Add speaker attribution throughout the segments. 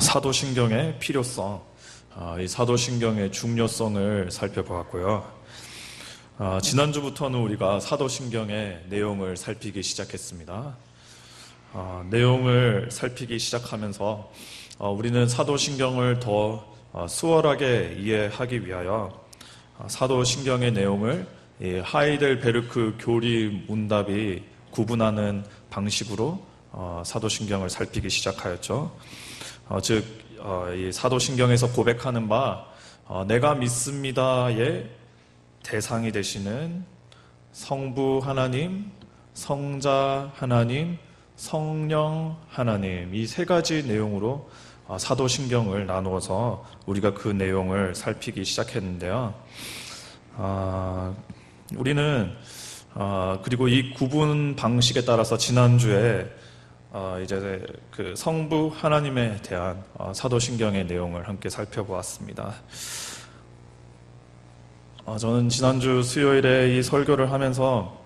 Speaker 1: 사도신경의 필요성, 이 사도신경의 중요성을 살펴보았고요. 지난주부터는 우리가 사도신경의 내용을 살피기 시작했습니다. 내용을 살피기 시작하면서 우리는 사도신경을 더 수월하게 이해하기 위하여 사도신경의 내용을 하이델베르크 교리 문답이 구분하는 방식으로 사도신경을 살피기 시작하였죠. 즉, 이 사도신경에서 고백하는 바 내가 믿습니다의 대상이 되시는 성부 하나님, 성자 하나님, 성령 하나님, 이 세 가지 내용으로 사도신경을 나누어서 우리가 그 내용을 살피기 시작했는데요. 우리는 그리고 이 구분 방식에 따라서 지난주에 이제 그 성부 하나님에 대한 사도신경의 내용을 함께 살펴보았습니다. 저는 지난주 수요일에 이 설교를 하면서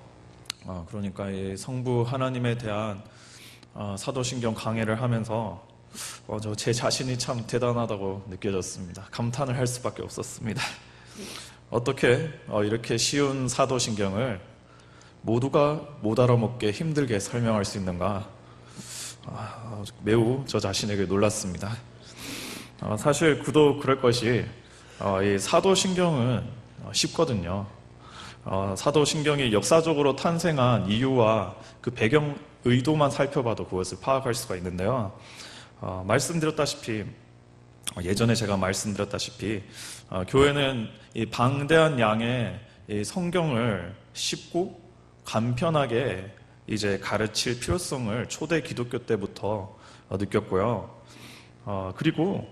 Speaker 1: 그러니까 이 성부 하나님에 대한 사도신경 강해를 하면서 제 자신이 참 대단하다고 느껴졌습니다. 감탄을 할 수밖에 없었습니다. 어떻게 이렇게 쉬운 사도신경을 모두가 못 알아먹게 힘들게 설명할 수 있는가? 매우 저 자신에게 놀랐습니다. 사실 그도 그럴 것이 이 사도신경은 쉽거든요. 사도신경이 역사적으로 탄생한 이유와 그 배경 의도만 살펴봐도 그것을 파악할 수가 있는데요. 말씀드렸다시피 예전에 제가 말씀드렸다시피 교회는 이 방대한 양의 이 성경을 쉽고 간편하게 이제 가르칠 필요성을 초대 기독교 때부터 느꼈고요. 그리고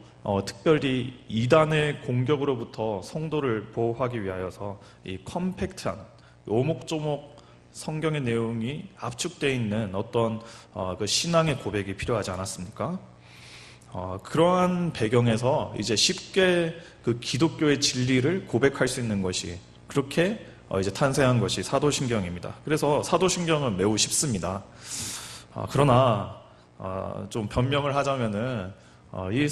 Speaker 1: 특별히 이단의 공격으로부터 성도를 보호하기 위하여서 이 컴팩트한 오목조목 성경의 내용이 압축되어 있는 어떤 그 신앙의 고백이 필요하지 않았습니까? 그러한 배경에서 이제 쉽게 그 기독교의 진리를 고백할 수 있는 것이 그렇게 이제 탄생한 것이 사도신경입니다. 그래서 사도신경은 매우 쉽습니다. 그러나 좀 변명을 하자면은 이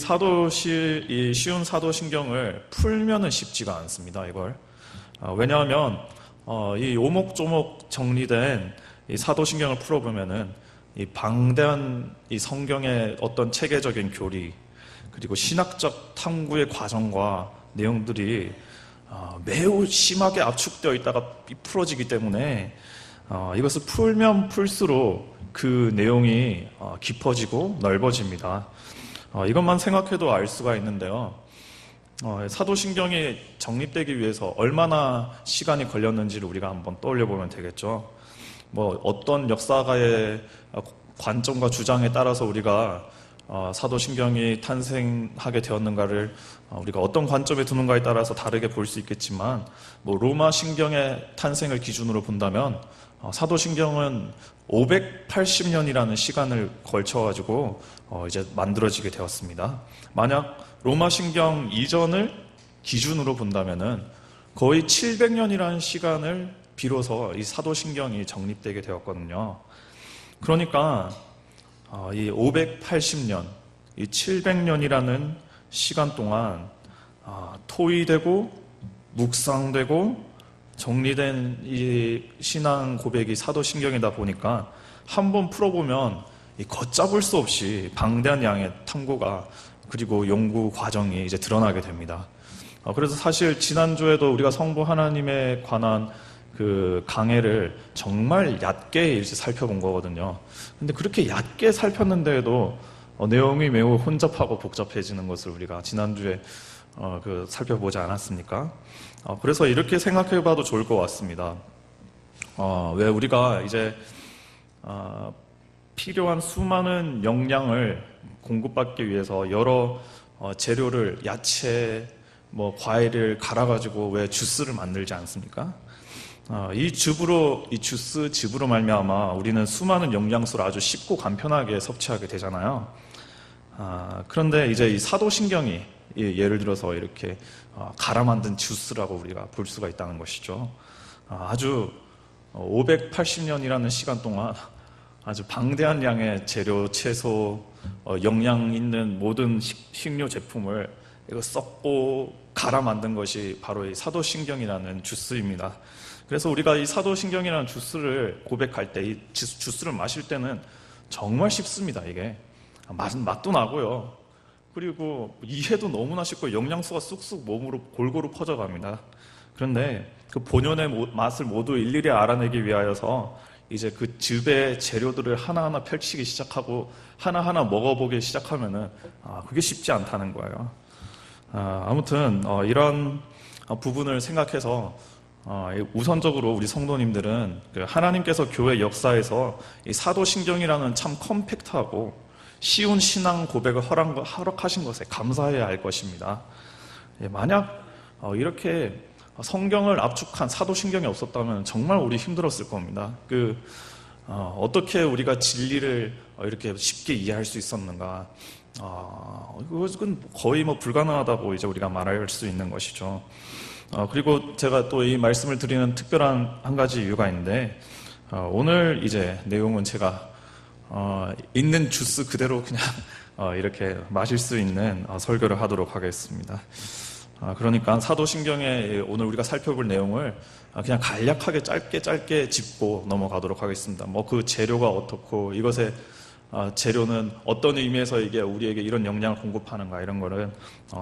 Speaker 1: 쉬운 사도신경을 풀면은 쉽지가 않습니다. 이걸 왜냐하면 이 오목조목 정리된 이 사도신경을 풀어보면은 이 방대한 이 성경의 어떤 체계적인 교리 그리고 신학적 탐구의 과정과 내용들이 매우 심하게 압축되어 있다가 풀어지기 때문에 이것을 풀면 풀수록 그 내용이 깊어지고 넓어집니다. 이것만 생각해도 알 수가 있는데요. 사도신경이 정립되기 위해서 얼마나 시간이 걸렸는지를 우리가 한번 떠올려 보면 되겠죠. 어떤 역사가의 관점과 주장에 따라서 우리가 사도신경이 탄생하게 되었는가를 우리가 어떤 관점에 두는가에 따라서 다르게 볼 수 있겠지만 로마 신경의 탄생을 기준으로 본다면 사도신경은 580년이라는 시간을 걸쳐가지고 이제 만들어지게 되었습니다. 만약 로마 신경 이전을 기준으로 본다면은 거의 700년이라는 시간을 비로소 이 사도신경이 정립되게 되었거든요. 그러니까 이 580년, 이 700년이라는 시간 동안 토의되고 묵상되고 정리된 이 신앙 고백이 사도신경이다 보니까 한번 풀어보면 이 걷잡을 수 없이 방대한 양의 탐구가 그리고 연구 과정이 이제 드러나게 됩니다. 그래서 사실 지난주에도 우리가 성부 하나님에 관한 그 강해를 정말 얕게 이제 살펴본 거거든요. 근데 그렇게 얕게 살폈는데도 내용이 매우 혼잡하고 복잡해지는 것을 우리가 지난주에 살펴보지 않았습니까? 그래서 이렇게 생각해 봐도 좋을 것 같습니다. 왜 우리가 이제 필요한 수많은 영양을 공급받기 위해서 여러 재료를 야채, 과일을 갈아가지고 왜 주스를 만들지 않습니까? 이 주스즙으로 말미암아 우리는 수많은 영양소를 아주 쉽고 간편하게 섭취하게 되잖아요. 그런데 이제 이 사도신경이 예를 들어서 이렇게 갈아 만든 주스라고 우리가 볼 수가 있다는 것이죠. 아주 580년이라는 시간 동안 아주 방대한 양의 재료, 채소, 영양 있는 모든 식료 제품을 이거 썩고 갈아 만든 것이 바로 이 사도신경이라는 주스입니다. 그래서 우리가 이 사도신경이라는 주스를 고백할 때, 이 주스를 마실 때는 정말 쉽습니다. 이게 맛도 나고요. 그리고 이해도 너무나 쉽고 영양소가 쑥쑥 몸으로 골고루 퍼져갑니다. 그런데 그 본연의 맛을 모두 일일이 알아내기 위하여서 이제 그 즙의 재료들을 하나하나 펼치기 시작하고 하나하나 먹어보기 시작하면은 그게 쉽지 않다는 거예요. 아무튼 이런 부분을 생각해서 우선적으로 우리 성도님들은 하나님께서 교회 역사에서 이 사도신경이라는 참 컴팩트하고 쉬운 신앙 고백을 허락하신 것에 감사해야 할 것입니다. 만약 이렇게 성경을 압축한 사도신경이 없었다면 정말 우리 힘들었을 겁니다. 어떻게 우리가 진리를 이렇게 쉽게 이해할 수 있었는가? 그건 거의 불가능하다고 이제 우리가 말할 수 있는 것이죠. 그리고 제가 또 이 말씀을 드리는 특별한 한 가지 이유가 있는데, 오늘 이제 내용은 제가 있는 주스 그대로 그냥 이렇게 마실 수 있는 설교를 하도록 하겠습니다. 그러니까 사도신경에 오늘 우리가 살펴볼 내용을 그냥 간략하게 짧게 짚고 넘어가도록 하겠습니다. 그 재료가 어떻고 이것의 재료는 어떤 의미에서 이게 우리에게 이런 영양을 공급하는가 이런 거를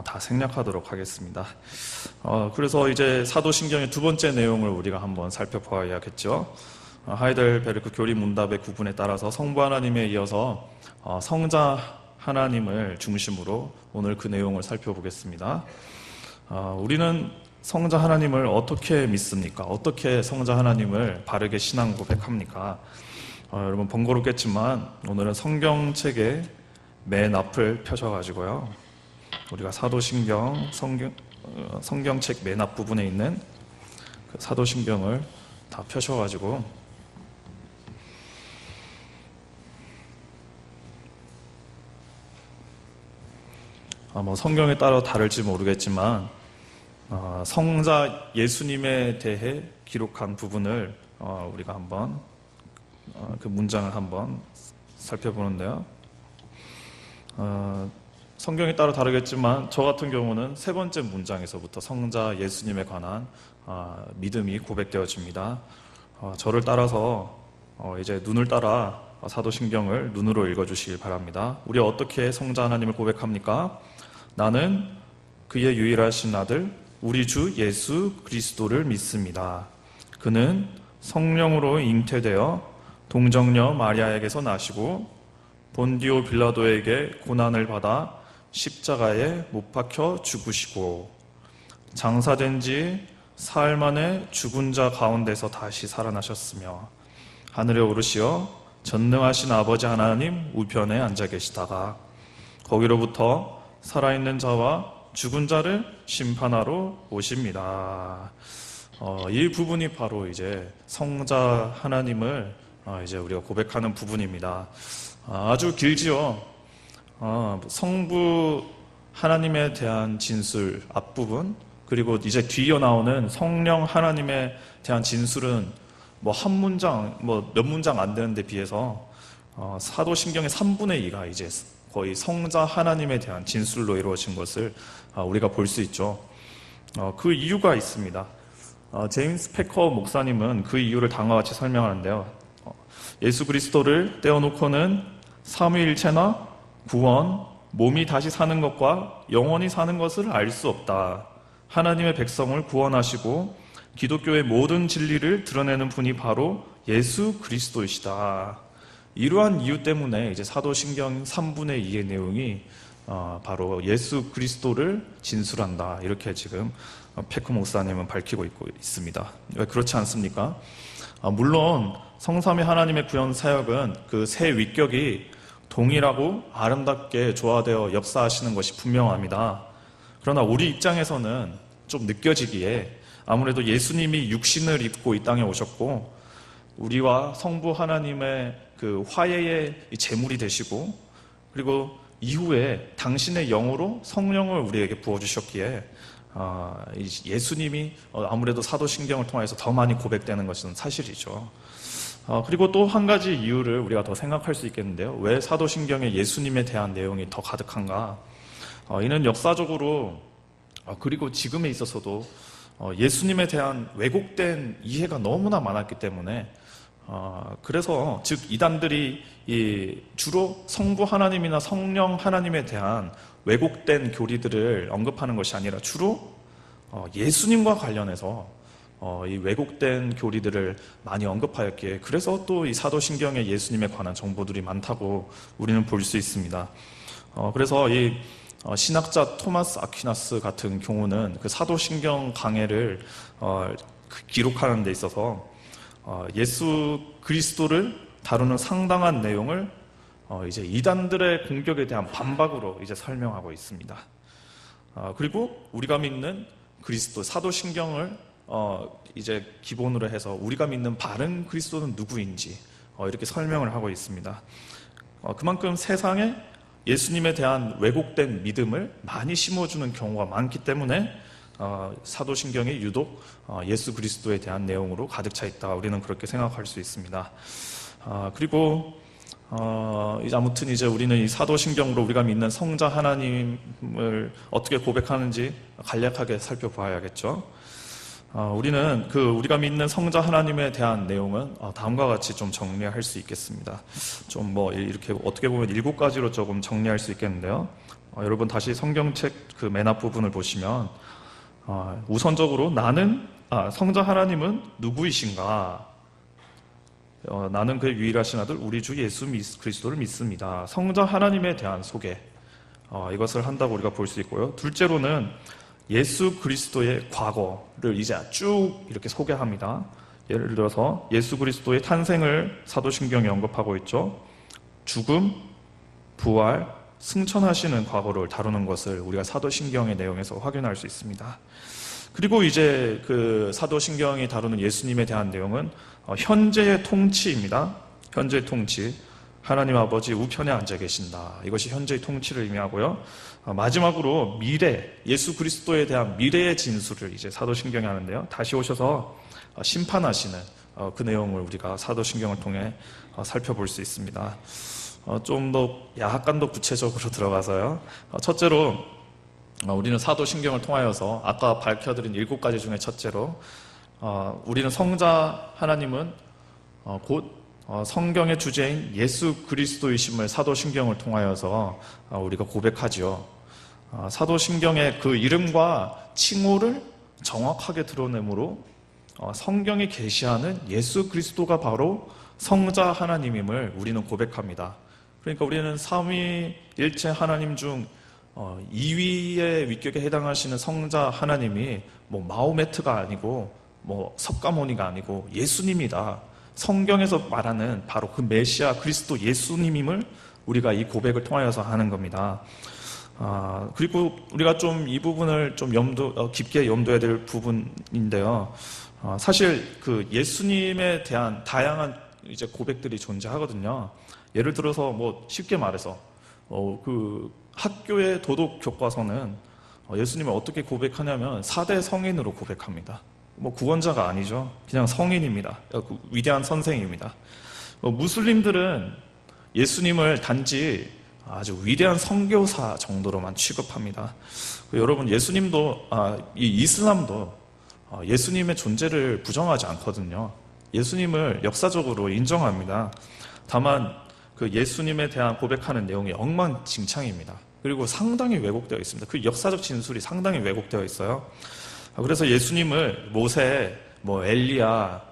Speaker 1: 다 생략하도록 하겠습니다. 그래서 이제 사도신경의 두 번째 내용을 우리가 한번 살펴봐야겠죠. 하이델베르크 교리문답의 구분에 따라서 성부 하나님에 이어서 성자 하나님을 중심으로 오늘 그 내용을 살펴보겠습니다. 우리는 성자 하나님을 어떻게 믿습니까? 어떻게 성자 하나님을 바르게 신앙 고백합니까? 여러분 번거롭겠지만 오늘은 성경책의 맨 앞을 펴셔가지고요, 우리가 사도신경 성경책 맨 앞 부분에 있는 그 사도신경을 다 펴셔가지고 성경에 따라 다를지 모르겠지만 성자 예수님에 대해 기록한 부분을 우리가 한번 그 문장을 한번 살펴보는데요. 성경에 따라 다르겠지만 저 같은 경우는 세 번째 문장에서부터 성자 예수님에 관한 믿음이 고백되어집니다. 저를 따라서 이제 눈을 따라 사도신경을 눈으로 읽어주시길 바랍니다. 우리 어떻게 성자 하나님을 고백합니까? 나는 그의 유일하신 아들 우리 주 예수 그리스도를 믿습니다. 그는 성령으로 잉태되어 동정녀 마리아에게서 나시고 본디오 빌라도에게 고난을 받아 십자가에 못 박혀 죽으시고 장사된 지 사흘 만에 죽은 자 가운데서 다시 살아나셨으며 하늘에 오르시어 전능하신 아버지 하나님 우편에 앉아 계시다가 거기로부터 살아있는 자와 죽은 자를 심판하러 오십니다. 이 부분이 바로 이제 성자 하나님을 이제 우리가 고백하는 부분입니다. 아주 길지요. 성부 하나님에 대한 진술 앞부분, 그리고 이제 뒤이어 나오는 성령 하나님에 대한 진술은 한 문장, 몇 문장 안 되는데 비해서 사도신경의 3분의 2가 이제 거의 성자 하나님에 대한 진술로 이루어진 것을 우리가 볼 수 있죠. 그 이유가 있습니다. 제임스 패커 목사님은 그 이유를 다음과 같이 설명하는데요. 예수 그리스도를 떼어놓고는 삼위일체나 구원, 몸이 다시 사는 것과 영원히 사는 것을 알 수 없다. 하나님의 백성을 구원하시고 기독교의 모든 진리를 드러내는 분이 바로 예수 그리스도이시다. 이러한 이유 때문에 이제 사도신경 3분의 2의 내용이 바로 예수 그리스도를 진술한다. 이렇게 지금 패커 목사님은 밝히고 있습니다. 왜 그렇지 않습니까? 물론 성삼위 하나님의 구원 사역은 그 세 위격이 동일하고 아름답게 조화되어 역사하시는 것이 분명합니다. 그러나 우리 입장에서는 좀 느껴지기에 아무래도 예수님이 육신을 입고 이 땅에 오셨고 우리와 성부 하나님의 그 화해의 제물이 되시고 그리고 이후에 당신의 영으로 성령을 우리에게 부어주셨기에 예수님이 아무래도 사도신경을 통해서 더 많이 고백되는 것은 사실이죠. 그리고 또 한 가지 이유를 우리가 더 생각할 수 있겠는데요. 왜 사도신경에 예수님에 대한 내용이 더 가득한가? 이는 역사적으로 그리고 지금에 있어서도 예수님에 대한 왜곡된 이해가 너무나 많았기 때문에 그래서 즉 이단들이 주로 성부 하나님이나 성령 하나님에 대한 왜곡된 교리들을 언급하는 것이 아니라 주로 예수님과 관련해서 이 왜곡된 교리들을 많이 언급하였기에 그래서 또 이 사도신경에 예수님에 관한 정보들이 많다고 우리는 볼 수 있습니다. 그래서 이 신학자 토마스 아퀴나스 같은 경우는 그 사도신경 강해를 기록하는 데 있어서 예수 그리스도를 다루는 상당한 내용을 이제 이단들의 공격에 대한 반박으로 이제 설명하고 있습니다. 그리고 우리가 믿는 그리스도 사도신경을 이제 기본으로 해서 우리가 믿는 바른 그리스도는 누구인지 이렇게 설명을 하고 있습니다. 그만큼 세상에 예수님에 대한 왜곡된 믿음을 많이 심어주는 경우가 많기 때문에 사도신경이 유독 예수 그리스도에 대한 내용으로 가득 차 있다. 우리는 그렇게 생각할 수 있습니다. 그리고 이제 아무튼 이제 우리는 이 사도신경으로 우리가 믿는 성자 하나님을 어떻게 고백하는지 간략하게 살펴봐야겠죠. 우리는 우리가 믿는 성자 하나님에 대한 내용은 다음과 같이 좀 정리할 수 있겠습니다. 좀 이렇게 어떻게 보면 7가지로 조금 정리할 수 있겠는데요. 여러분 다시 성경책 그 맨 앞부분을 보시면 우선적으로 성자 하나님은 누구이신가? 나는 그의 유일하신 아들 우리 주 예수 그리스도를 믿습니다. 성자 하나님에 대한 소개 이것을 한다고 우리가 볼 수 있고요. 둘째로는 예수 그리스도의 과거를 이제 쭉 이렇게 소개합니다. 예를 들어서 예수 그리스도의 탄생을 사도신경에 언급하고 있죠. 죽음, 부활, 승천하시는 과거를 다루는 것을 우리가 사도신경의 내용에서 확인할 수 있습니다. 그리고 이제 그 사도신경이 다루는 예수님에 대한 내용은 현재의 통치입니다. 현재의 통치. 하나님 아버지 우편에 앉아 계신다. 이것이 현재의 통치를 의미하고요. 마지막으로 미래, 예수 그리스도에 대한 미래의 진술을 이제 사도신경에 하는데요. 다시 오셔서 심판하시는 그 내용을 우리가 사도신경을 통해 살펴볼 수 있습니다. 좀 더 약간 더 구체적으로 들어가서요. 첫째로 우리는 사도신경을 통하여서 아까 밝혀드린 7가지 중에 첫째로 우리는 성자 하나님은 곧 성경의 주제인 예수 그리스도이심을 사도신경을 통하여서 우리가 고백하지요. 사도신경의 그 이름과 칭호를 정확하게 드러내므로 성경이 계시하는 예수 그리스도가 바로 성자 하나님임을 우리는 고백합니다. 그러니까 우리는 삼위일체 하나님 중 2위의 위격에 해당하시는 성자 하나님이 마호메트가 아니고 석가모니가 아니고 예수님이다. 성경에서 말하는 바로 그 메시아 그리스도 예수님임을 우리가 이 고백을 통하여서 하는 겁니다. 그리고 우리가 좀 이 부분을 좀 깊게 염두해야 될 부분인데요. 사실 그 예수님에 대한 다양한 이제 고백들이 존재하거든요. 예를 들어서 쉽게 말해서 그 학교의 도덕 교과서는 예수님을 어떻게 고백하냐면 4대 성인으로 고백합니다. 구원자가 아니죠. 그냥 성인입니다. 위대한 선생입니다. 무슬림들은 예수님을 단지 아주 위대한 선교사 정도로만 취급합니다. 여러분 예수님도 이 이슬람도 예수님의 존재를 부정하지 않거든요. 예수님을 역사적으로 인정합니다. 다만 그 예수님에 대한 고백하는 내용이 엉망진창입니다. 그리고 상당히 왜곡되어 있습니다. 그 역사적 진술이 상당히 왜곡되어 있어요. 그래서 예수님을 모세, 엘리야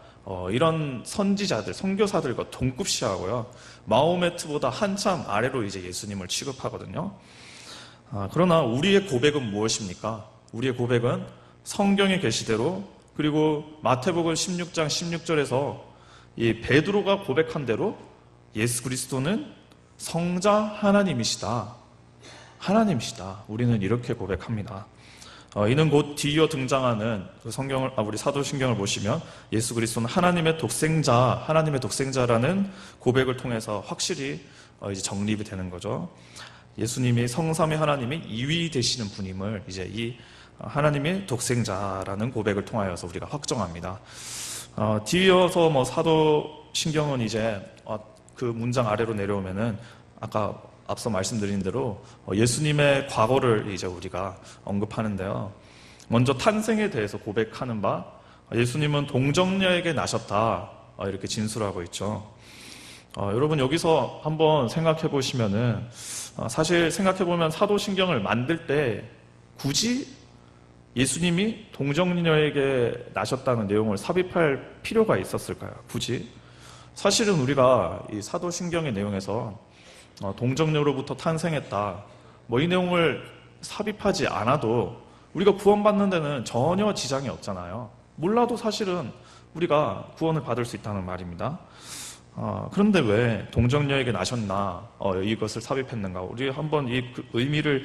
Speaker 1: 이런 선지자들, 선교사들과 동급시하고요. 마호메트보다 한참 아래로 이제 예수님을 취급하거든요. 그러나 우리의 고백은 무엇입니까? 우리의 고백은 성경의 계시대로 그리고 마태복음 16장 16절에서 이 베드로가 고백한 대로 예수 그리스도는 성자 하나님이시다. 하나님이시다. 우리는 이렇게 고백합니다. 이는 곧 뒤이어 등장하는 그 우리 사도신경을 보시면 예수 그리스도는 하나님의 독생자라는 고백을 통해서 확실히 이제 정립이 되는 거죠. 예수님이 성삼위 하나님의 2위 되시는 분임을 이제 이 하나님의 독생자라는 고백을 통하여서 우리가 확정합니다. 뒤이어서 뭐 사도신경은 이제 그 문장 아래로 내려오면은 아까 앞서 말씀드린 대로 예수님의 과거를 이제 우리가 언급하는데요. 먼저 탄생에 대해서 고백하는 바, 예수님은 동정녀에게 나셨다, 이렇게 진술하고 있죠. 여러분 여기서 한번 생각해 보시면은 사실 생각해 보면 사도신경을 만들 때 굳이 예수님이 동정녀에게 나셨다는 내용을 삽입할 필요가 있었을까요? 굳이? 사실은 우리가 이 사도신경의 내용에서 동정녀로부터 탄생했다, 뭐 이 내용을 삽입하지 않아도 우리가 구원받는 데는 전혀 지장이 없잖아요. 몰라도 사실은 우리가 구원을 받을 수 있다는 말입니다. 그런데 왜 동정녀에게 나셨나 이것을 삽입했는가? 우리 한번 이 의미를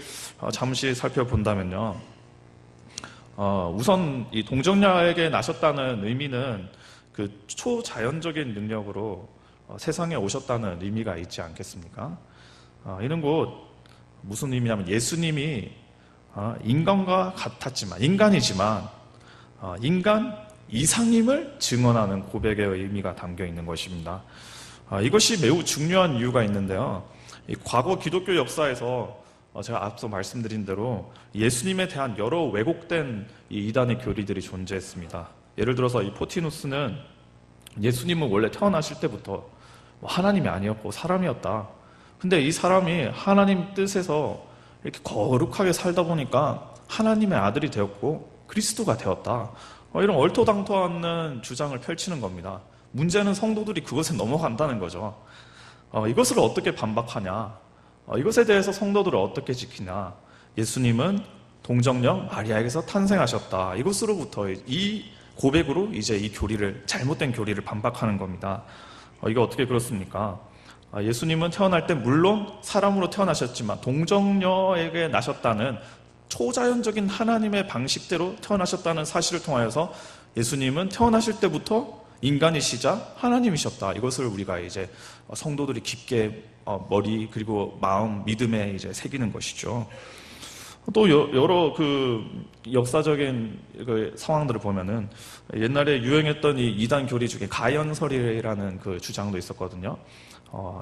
Speaker 1: 잠시 살펴본다면요. 우선 이 동정녀에게 나셨다는 의미는 그 초자연적인 능력으로 세상에 오셨다는 의미가 있지 않겠습니까? 이는 곧 무슨 의미냐면 예수님이 인간과 같았지만, 인간이지만 인간 이상임을 증언하는 고백의 의미가 담겨 있는 것입니다. 이것이 매우 중요한 이유가 있는데요. 이 과거 기독교 역사에서 제가 앞서 말씀드린 대로 예수님에 대한 여러 왜곡된 이 이단의 교리들이 존재했습니다. 예를 들어서 이 포티누스는 예수님은 원래 태어나실 때부터 하나님이 아니었고 사람이었다. 근데 이 사람이 하나님 뜻에서 이렇게 거룩하게 살다 보니까 하나님의 아들이 되었고 그리스도가 되었다. 이런 얼토당토 않는 주장을 펼치는 겁니다. 문제는 성도들이 그것에 넘어간다는 거죠. 이것을 어떻게 반박하냐? 이것에 대해서 성도들을 어떻게 지키냐? 예수님은 동정녀 마리아에게서 탄생하셨다. 이것으로부터 이 고백으로 이제 이 교리를, 잘못된 교리를 반박하는 겁니다. 이게 어떻게 그렇습니까? 예수님은 태어날 때 물론 사람으로 태어나셨지만 동정녀에게 나셨다는 초자연적인 하나님의 방식대로 태어나셨다는 사실을 통하여서 예수님은 태어나실 때부터 인간이시자 하나님이셨다. 이것을 우리가 이제 성도들이 깊게 머리 그리고 마음, 믿음에 이제 새기는 것이죠. 또 여러 그 역사적인 그 상황들을 보면은 옛날에 유행했던 이 이단 교리 중에 가연설이라는 그 주장도 있었거든요.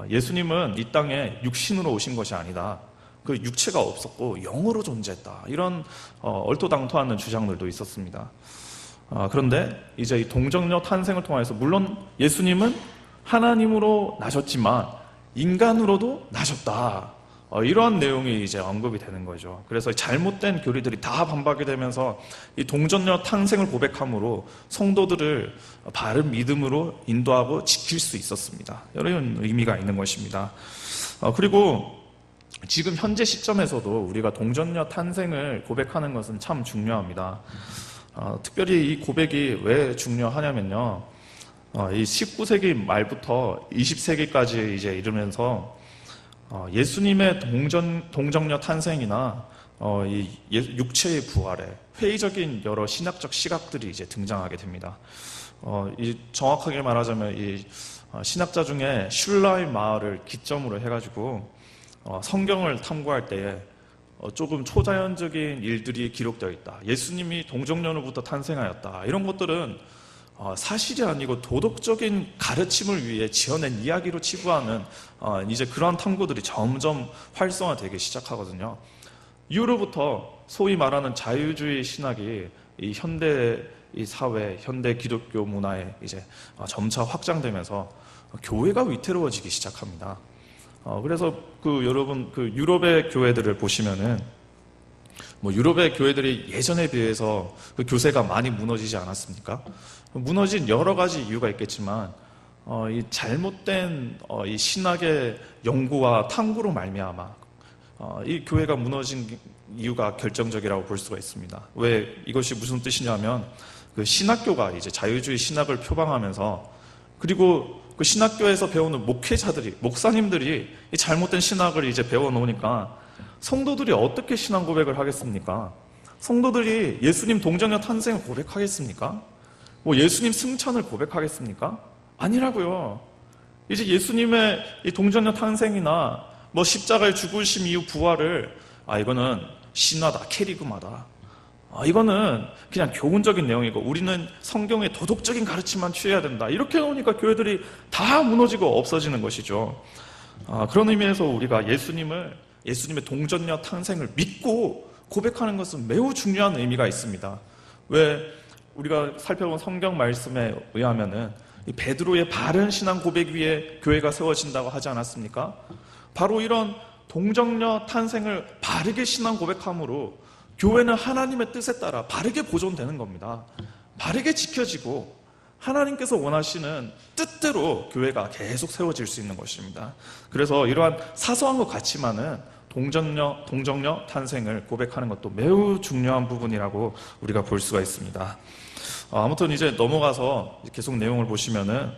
Speaker 1: 예수님은 이 땅에 육신으로 오신 것이 아니다. 그 육체가 없었고 영으로 존재했다. 이런 얼토당토하는 주장들도 있었습니다. 그런데 이제 이 동정녀 탄생을 통해서 물론 예수님은 하나님으로 나셨지만 인간으로도 나셨다. 이러한 내용이 이제 언급이 되는 거죠. 그래서 잘못된 교리들이 다 반박이 되면서 이 동정녀 탄생을 고백함으로 성도들을 바른 믿음으로 인도하고 지킬 수 있었습니다. 이런 의미가 있는 것입니다. 그리고 지금 현재 시점에서도 우리가 동정녀 탄생을 고백하는 것은 참 중요합니다. 특별히 이 고백이 왜 중요하냐면요. 이 19세기 말부터 20세기까지 이제 이르면서 예수님의 동정녀 탄생이나 이 육체의 부활에 회의적인 여러 신학적 시각들이 이제 등장하게 됩니다. 이 정확하게 말하자면 이 신학자 중에 슐라의 마을을 기점으로 해가지고 성경을 탐구할 때에 조금 초자연적인 일들이 기록되어 있다. 예수님이 동정녀로부터 탄생하였다. 이런 것들은 사실이 아니고 도덕적인 가르침을 위해 지어낸 이야기로 치부하는 이제 그러한 탐구들이 점점 활성화되기 시작하거든요. 이후로부터 소위 말하는 자유주의 신학이 이 현대 이 사회, 현대 기독교 문화에 이제 점차 확장되면서 교회가 위태로워지기 시작합니다. 그래서 여러분 유럽의 교회들을 보시면은 유럽의 교회들이 예전에 비해서 그 교세가 많이 무너지지 않았습니까? 무너진 여러 가지 이유가 있겠지만 이 잘못된 이 신학의 연구와 탐구로 말미암아 이 교회가 무너진 이유가 결정적이라고 볼 수가 있습니다. 왜 이것이 무슨 뜻이냐면 그 신학교가 이제 자유주의 신학을 표방하면서 그리고 그 신학교에서 배우는 목사님들이 이 잘못된 신학을 이제 배워놓으니까 성도들이 어떻게 신앙 고백을 하겠습니까? 성도들이 예수님 동정녀 탄생을 고백하겠습니까? 예수님 승천을 고백하겠습니까? 아니라고요. 이제 예수님의 이 동정녀 탄생이나 십자가의 죽으심 이후 부활을 이거는 신화다, 캐리그마다. 이거는 그냥 교훈적인 내용이고 우리는 성경의 도덕적인 가르침만 취해야 된다. 이렇게 나오니까 교회들이 다 무너지고 없어지는 것이죠. 그런 의미에서 우리가 예수님의 동전녀 탄생을 믿고 고백하는 것은 매우 중요한 의미가 있습니다. 왜 우리가 살펴본 성경 말씀에 의하면은 이 베드로의 바른 신앙 고백 위에 교회가 세워진다고 하지 않았습니까? 바로 이런 동정녀 탄생을 바르게 신앙 고백함으로 교회는 하나님의 뜻에 따라 바르게 보존되는 겁니다. 바르게 지켜지고 하나님께서 원하시는 뜻대로 교회가 계속 세워질 수 있는 것입니다. 그래서 이러한 사소한 것 같지만은 동정녀 탄생을 고백하는 것도 매우 중요한 부분이라고 우리가 볼 수가 있습니다. 아무튼 이제 넘어가서 계속 내용을 보시면은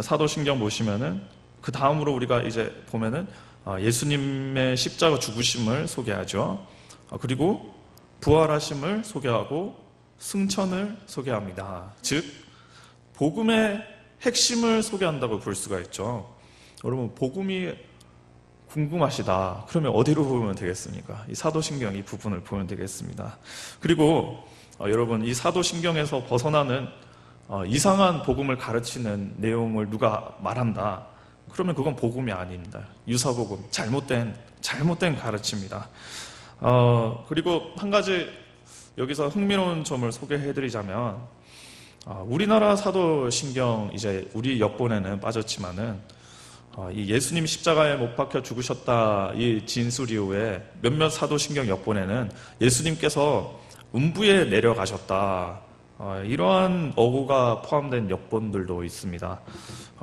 Speaker 1: 사도신경 보시면은 그 다음으로 우리가 이제 보면은 예수님의 십자가 죽으심을 소개하죠. 그리고 부활하심을 소개하고 승천을 소개합니다. 즉 복음의 핵심을 소개한다고 볼 수가 있죠. 여러분 복음이 궁금하시다. 그러면 어디로 보면 되겠습니까? 이 사도신경 이 부분을 보면 되겠습니다. 그리고 여러분 이 사도신경에서 벗어나는 이상한 복음을 가르치는 내용을 누가 말한다. 그러면 그건 복음이 아닙니다. 유사복음, 잘못된 가르침입니다. 그리고 한 가지 여기서 흥미로운 점을 소개해드리자면 우리나라 사도신경 이제 우리 역본에는 빠졌지만은 이 예수님 십자가에 못 박혀 죽으셨다 이 진술 이후에 몇몇 사도신경 역본에는 예수님께서 음부에 내려가셨다 이러한 어구가 포함된 역본들도 있습니다.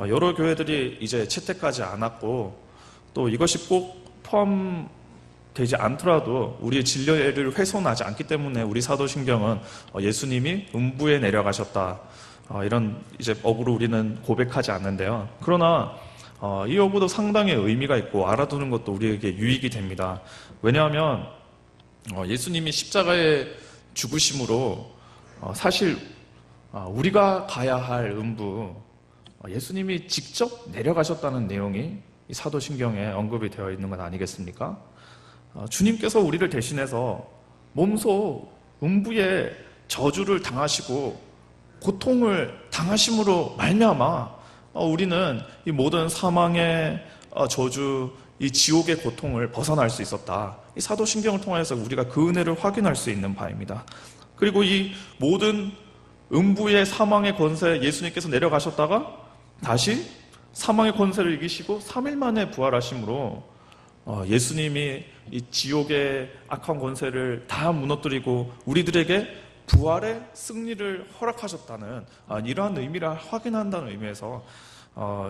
Speaker 1: 여러 교회들이 이제 채택하지 않았고 또 이것이 꼭 포함되지 않더라도 우리의 진리를 훼손하지 않기 때문에 우리 사도신경은 예수님이 음부에 내려가셨다 이런 이제 어구로 우리는 고백하지 않는데요. 그러나 이 어구도 상당히 의미가 있고 알아두는 것도 우리에게 유익이 됩니다. 왜냐하면 예수님이 십자가에 죽으심으로 사실 우리가 가야 할 음부 예수님이 직접 내려가셨다는 내용이 이 사도신경에 언급이 되어 있는 것 아니겠습니까? 주님께서 우리를 대신해서 몸소 음부에 저주를 당하시고 고통을 당하심으로 말미암아 우리는 이 모든 사망의 저주, 이 지옥의 고통을 벗어날 수 있었다. 이 사도신경을 통해서 우리가 그 은혜를 확인할 수 있는 바입니다. 그리고 이 모든 음부의 사망의 권세 예수님께서 내려가셨다가 다시 사망의 권세를 이기시고 3일 만에 부활하심으로 예수님이 이 지옥의 악한 권세를 다 무너뜨리고 우리들에게 부활의 승리를 허락하셨다는 이러한 의미를 확인한다는 의미에서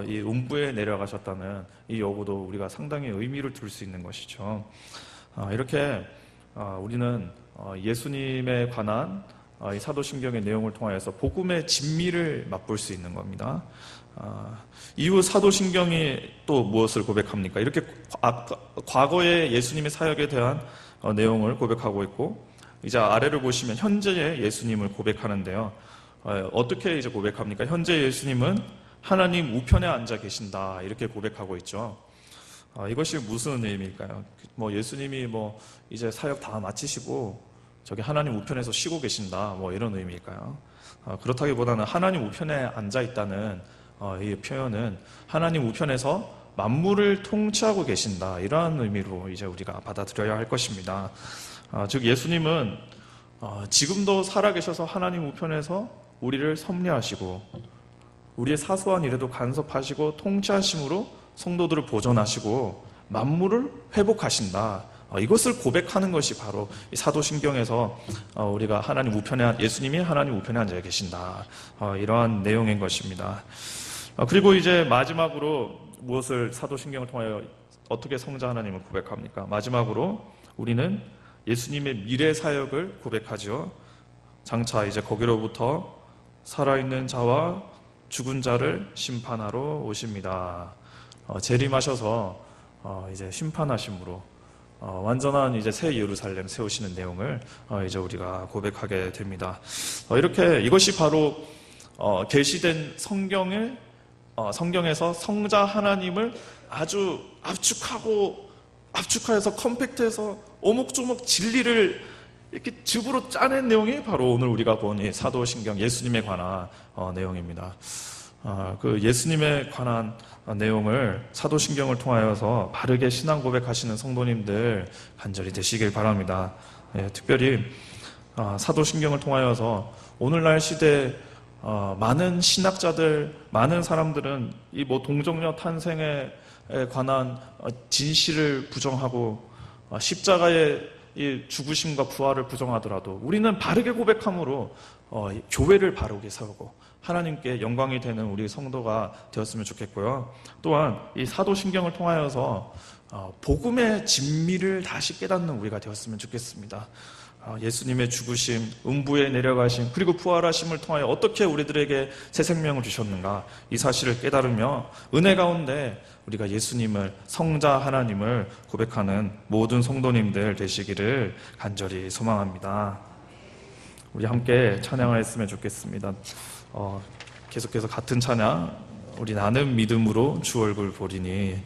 Speaker 1: 이 음부에 내려가셨다는 이 여부도 우리가 상당히 의미를 둘 수 있는 것이죠. 이렇게 우리는 예수님에 관한 이 사도신경의 내용을 통하여서 복음의 진미를 맛볼 수 있는 겁니다. 이후 사도신경이 또 무엇을 고백합니까? 이렇게 과거의 예수님의 사역에 대한 내용을 고백하고 있고 이제 아래를 보시면 현재의 예수님을 고백하는데요. 어떻게 이제 고백합니까? 현재 예수님은 하나님 우편에 앉아 계신다 이렇게 고백하고 있죠. 이것이 무슨 의미일까요? 예수님이 이제 사역 다 마치시고 저기 하나님 우편에서 쉬고 계신다 이런 의미일까요? 그렇다기보다는 하나님 우편에 앉아 있다는 이 표현은 하나님 우편에서 만물을 통치하고 계신다 이러한 의미로 이제 우리가 받아들여야 할 것입니다. 즉 예수님은 지금도 살아계셔서 하나님 우편에서 우리를 섭리하시고 우리의 사소한 일에도 간섭하시고 통치하심으로 성도들을 보존하시고 만물을 회복하신다. 이것을 고백하는 것이 바로 이 사도신경에서 우리가 하나님 우편에 예수님이 하나님 우편에 앉아 계신다. 이러한 내용인 것입니다. 그리고 이제 마지막으로 무엇을 사도신경을 통하여 어떻게 성자 하나님을 고백합니까? 마지막으로 우리는 예수님의 미래 사역을 고백하죠. 장차 이제 거기로부터 살아있는 자와 죽은 자를 심판하러 오십니다. 재림하셔서 이제 심판하심으로 완전한 이제 새 예루살렘 세우시는 내용을 이제 우리가 고백하게 됩니다. 이렇게 이것이 바로 계시된 성경에서 성자 하나님을 아주 압축하여서 컴팩트해서 오목조목 진리를 이렇게 즙으로 짜낸 내용이 바로 오늘 우리가 본 이 사도신경 예수님에 관한 내용입니다. 그 예수님에 관한 내용을 사도신경을 통하여서 바르게 신앙 고백하시는 성도님들 간절히 되시길 바랍니다. 특별히 사도신경을 통하여서 오늘날 시대 많은 신학자들, 많은 사람들은 이 뭐 동정녀 탄생에 관한 진실을 부정하고 십자가의 이 죽으심과 부활을 부정하더라도 우리는 바르게 고백함으로 교회를 바르게 세우고 하나님께 영광이 되는 우리 성도가 되었으면 좋겠고요. 또한 이 사도신경을 통하여서 복음의 진미를 다시 깨닫는 우리가 되었으면 좋겠습니다. 예수님의 죽으심, 음부에 내려가심, 그리고 부활하심을 통하여 어떻게 우리들에게 새 생명을 주셨는가, 이 사실을 깨달으며 은혜 가운데 우리가 예수님을, 성자 하나님을 고백하는 모든 성도님들 되시기를 간절히 소망합니다. 우리 함께 찬양을 했으면 좋겠습니다. 계속해서 같은 찬양, 우리 나는 믿음으로 주 얼굴 보리니.